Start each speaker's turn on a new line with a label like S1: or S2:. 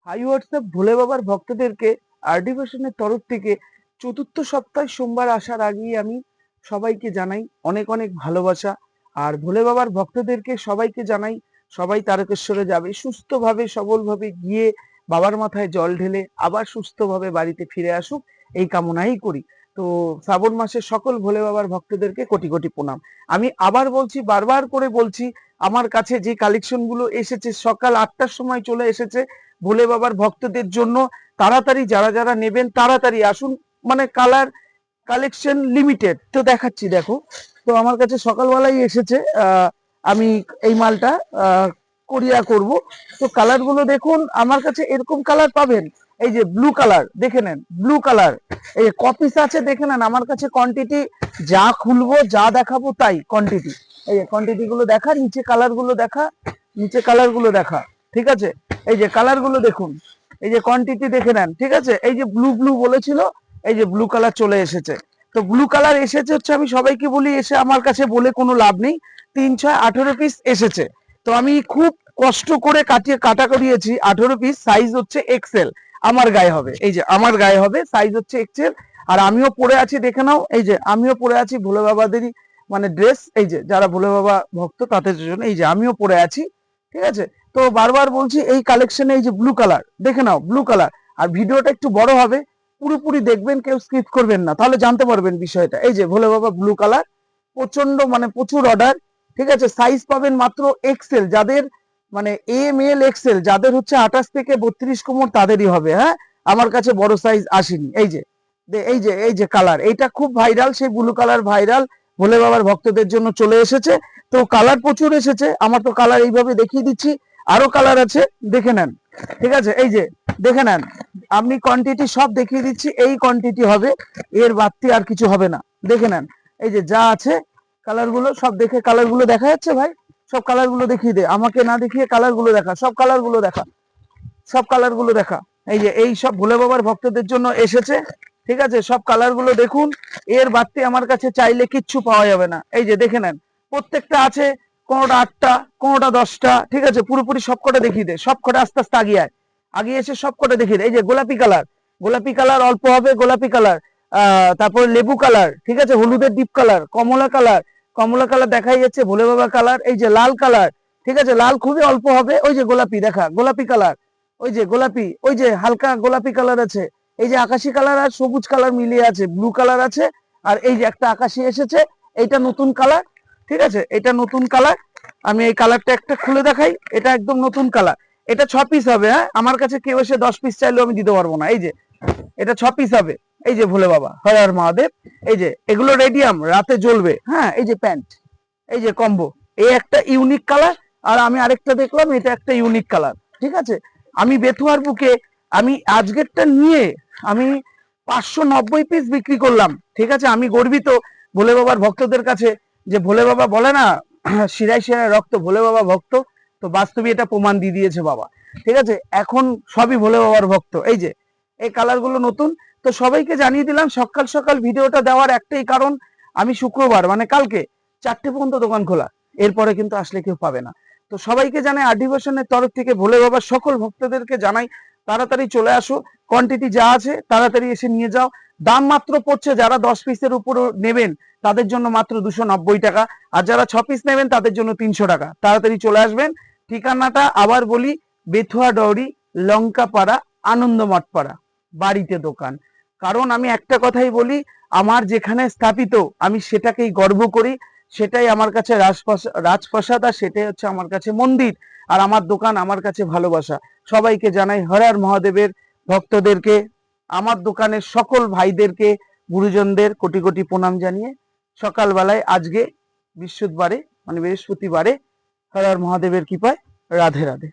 S1: High WhatsApp ভোলে বাবার ভক্তদেরকে আরডিভেশনের তরফ থেকে চতুর্থ সপ্তাহে সোমবার আসার আগেই আমি সবাইকে জানাই অনেক অনেক ভালোবাসা। আর ভোলে বাবার ভক্তদেরকে সবাইকে জানাই সবাই তারকেশ্বরে যাবে সুস্থভাবে সবলভাবে গিয়ে বাবার মাথায় জল ঢেলে আবার সুস্থভাবে বাড়িতে ফিরে আসুক, এই কামনাই করি। তো শ্রাবণ মাসে সকল ভোলে বাবার ভক্তদেরকে কোটি কোটি প্রণাম। আমি আবার বলছি, বারবার করে বলছি, আমার কাছে যে কালেকশন গুলো এসেছে সকাল 8টার সময় চলে এসেছে ভোলে বাবার ভক্তদের জন্য। তাড়াতাড়ি যারা যারা নেবেন তাড়াতাড়ি আসুন, মানে কালার কালেকশন লিমিটেড তো দেখাচ্ছি, দেখো। তো আমার কাছে সকালবেলায় এসেছে, আমি এই মালটা কোরিয়া করব। তো কালার গুলো দেখুন, আমার কাছে এরকম কালার পাবেন। এই যে ব্লু কালার দেখে নেন, ব্লু কালার এই যে কপিস আছে দেখে নেন। আমার কাছে কোয়ান্টিটি যা খুলবো যা দেখাবো তাই কোয়ান্টিটি। এই যে কোয়ান্টিটি গুলো দেখা, নিচে কালার গুলো দেখা, নিচে কালার গুলো দেখা, ঠিক আছে। এই যে কালার গুলো দেখুন, এই যে কোয়ান্টিটি দেখে নেন, ঠিক আছে। এই যে ব্লু ব্লু বলেছিল, এই যে ব্লু কালার চলে এসেছে। তো ব্লু কালার এসেছে হচ্ছে, আমি সবাইকে বলি এসে আমার কাছে বলে কোনো লাভ নেই, 3, 6, 18 পিস এসেছে। তো আমি খুব কষ্ট করে কাটা করিয়েছি 18 পিস, সাইজ হচ্ছে এক্সেল। আমার গায়ে হবে, এই যে আমার গায়ে হবে, সাইজ হচ্ছে এক্সেল। আর আমিও পরে আছি, দেখে নাও, এই যে আমিও পরে আছি ভোলে বাবাদেরই মানে ড্রেস, এই যে যারা ভোলে বাবা ভক্ত তাদের জন্য, এই যে আমিও পরে আছি, ঠিক আছে। তো বারবার বলছি এই কালেকশনে এই যে ব্লু কালার দেখে নাও, ব্লু কালার। আর ভিডিওটা একটু বড় হবে, পুরোপুরি দেখবেন, কেউ স্কিপ করবেন না, তাহলে জানতে পারবেন বিষয়টা। এই যে ভোলে বাবা ব্লু কালার, প্রচন্ড মানে প্রচুর অর্ডার, ঠিক আছে। সাইজ পাবেন মাত্র এক্সেল, যাদের মানে এম এল এক্সেল, যাদের হচ্ছে 28 থেকে 32 কোমর তাদেরই হবে। হ্যাঁ, আমার কাছে বড় সাইজ আসেনি। এই যে এই যে কালার, এইটা খুব ভাইরাল, সেই ব্লু কালার ভাইরাল, ভোলে বাবার ভক্তদের জন্য চলে এসেছে। তো কালার প্রচুর এসেছে, আমার তো কালার এইভাবে দেখিয়ে দিচ্ছি, আরো কালার আছে, দেখে নেন, ঠিক আছে। এই যে দেখে নেন, আমি কোয়ান্টিটি সব দেখিয়ে দিচ্ছি, এই কোয়ান্টিটি হবে, এর বাড়তি আর কিছু হবে না, দেখে নেন। এই যে যা আছে কালার গুলো সব দেখে, কালার গুলো দেখা যাচ্ছে ভাই, সব কালার গুলো দেখিয়ে দে, আমাকে না দেখিয়ে কালার গুলো দেখা, সব কালার গুলো দেখা, সব কালার গুলো দেখা। এই যে এই সব ভোলে বাবার ভক্তদের জন্য এসেছে, ঠিক আছে। সব কালার গুলো দেখুন, এর বাড়তি আমার কাছে চাইলে কিচ্ছু পাওয়া যাবে না। এই যে দেখে নেন, প্রত্যেকটা আছে, কোনোটা 8টা, কোনোটা 10টা, ঠিক আছে। পুরোপুরি সব কটা দেখিয়ে দে, সব কটা আস্তে আস্তে আগিয়ে আয়, আগিয়ে এসে সব কটা দেখিয়ে দে। এই যে গোলাপি কালার, গোলাপি কালার অল্প হবে, গোলাপি কালার, তারপর লেবু কালার, ঠিক আছে, হলুদের ডিপ কালার, কমলা কালার, কমলা কালার দেখাই যাচ্ছে, ভোলে বাবা কালার। এই যে লাল কালার, ঠিক আছে, লাল খুবই অল্প হবে। ওই যে গোলাপি দেখা, গোলাপি কালার, ওই যে গোলাপি, ওই যে হালকা গোলাপি কালার আছে। এই যে আকাশি কালার আর সবুজ কালার মিলিয়ে আছে, ব্লু কালার আছে। আর এই যে একটা আকাশি এসেছে, এইটা নতুন কালার, ঠিক আছে, এটা নতুন কালার। আমি এই কালারটা একটা খুলে দেখাই, এটা একদম নতুন কালার। এটা 6 পিস হবে। হ্যাঁ, আমার কাছে কেউ এসে 10 পিস চাইলেও আমি দিতে পারবো না। এই যে এটা 6 পিস হবে। এই যে ভোলে বাবা, হর হর মহাদেব। এই যে এগুলো রেডিয়াম, রাতে জ্বলবে। হ্যাঁ, এই যে প্যান্ট, এই যে কম্বো, এই একটা ইউনিক কালার। আর আমি আরেকটা দেখলাম, এটা একটা ইউনিক কালার, ঠিক আছে। আমি বেথুয়ার বুকে আমি আজকেরটা নিয়ে আমি 590 পিস বিক্রি করলাম, ঠিক আছে। আমি গর্বিত ভোলে বাবার ভক্তদের কাছে, যে ভোলে বাবা বলে না শিরায় শিরায় রক্ত, ভোলে বাবা ভক্ত। তো বাস্তবে এটা প্রমাণ দিয়ে দিয়েছে বাবা, ঠিক আছে। এখন সবই ভোলে বাবার ভক্ত। এই যে এই কালার গুলো নতুন। তো সবাইকে জানিয়ে দিলাম, সকাল সকাল ভিডিওটা দেওয়ার একটাই কারণ, আমি শুক্রবার মানে কালকে 4টে পর্যন্ত দোকান খোলা, এরপরে কিন্তু আসলে কেউ পাবে না। তো সবাইকে জানাই আরডিভেশনের তরফ থেকে, ভোলে বাবার সকল ভক্তদেরকে জানাই তাড়াতাড়ি চলে আসো, কোয়ান্টিটি যা আছে তাড়াতাড়ি এসে নিয়ে যাও। দাম মাত্র পড়ছে, যারা 10 পিসের উপর নেবেন তাদের জন্য মাত্র 290 টাকা, আর যারা 6 পিস নেবেন তাদের জন্য 300 টাকা। তাড়াতাড়ি চলে আসবেন। ঠিকানাটা আবার বলি, বেথুয়া ডৌরি, লঙ্কাপাড়া, আনন্দমঠ পাড়া, বাড়িতে দোকান। কারণ আমি একটা কথাই বলি, আমার যেখানে স্থাপিত আমি সেটাকেই গর্ব করি, সেটাই আমার কাছে রাজপ্রাসাদ, আর সেটাই হচ্ছে আমার কাছে মন্দির। আর আমার দোকান আমার কাছে ভালোবাসা। সবাইকে জানাই হর হর মহাদেবের ভক্তদেরকে, আমার দোকানের সকল ভাইদেরকে, গুরুজনদের কোটি কোটি প্রণাম জানিয়ে সকালবেলায় আজকে বৃহস্পতিবারে মানে বৃহস্পতিবারে হর হর মহাদেবের কৃপায় রাধে রাধে।